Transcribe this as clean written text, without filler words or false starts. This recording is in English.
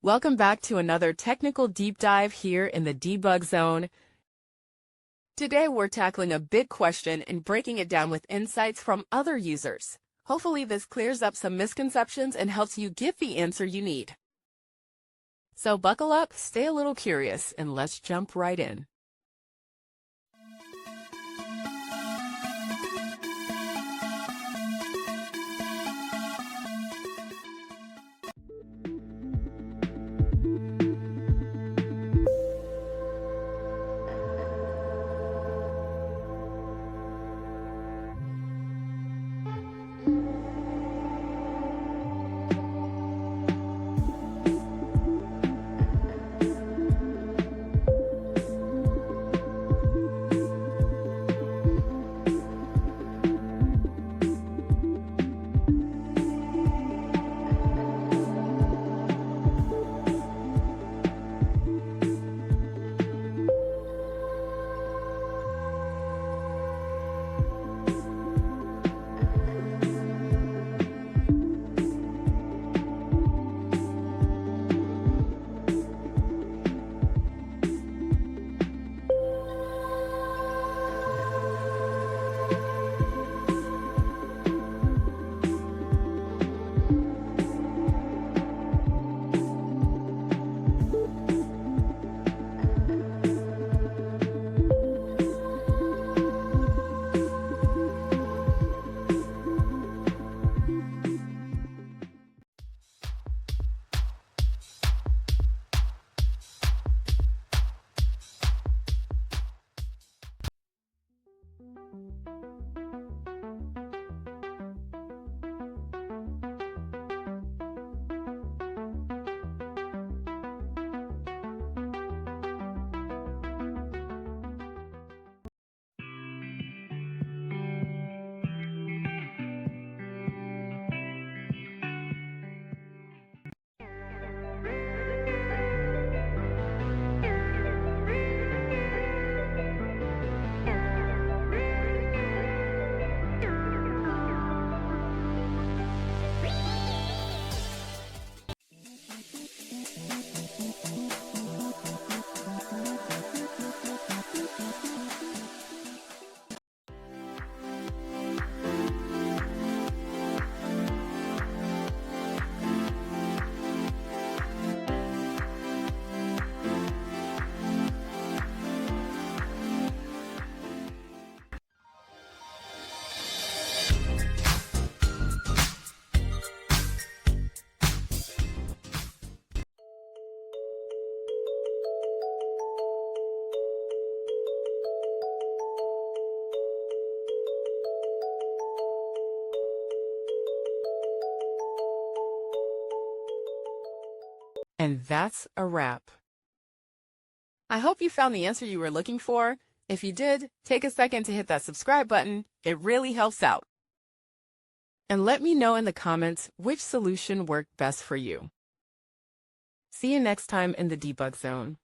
Welcome back to another technical deep dive here in the debug zone. Today we're tackling a big question and breaking it down with insights from other users. Hopefully this clears up some misconceptions and helps you get the answer you need. So buckle up, stay a little curious, and let's jump right in. And that's a wrap. I hope you found the answer you were looking for. If you did, take a second to hit that subscribe button. It really helps out. And let me know in the comments which solution worked best for you. See you next time in the debug zone.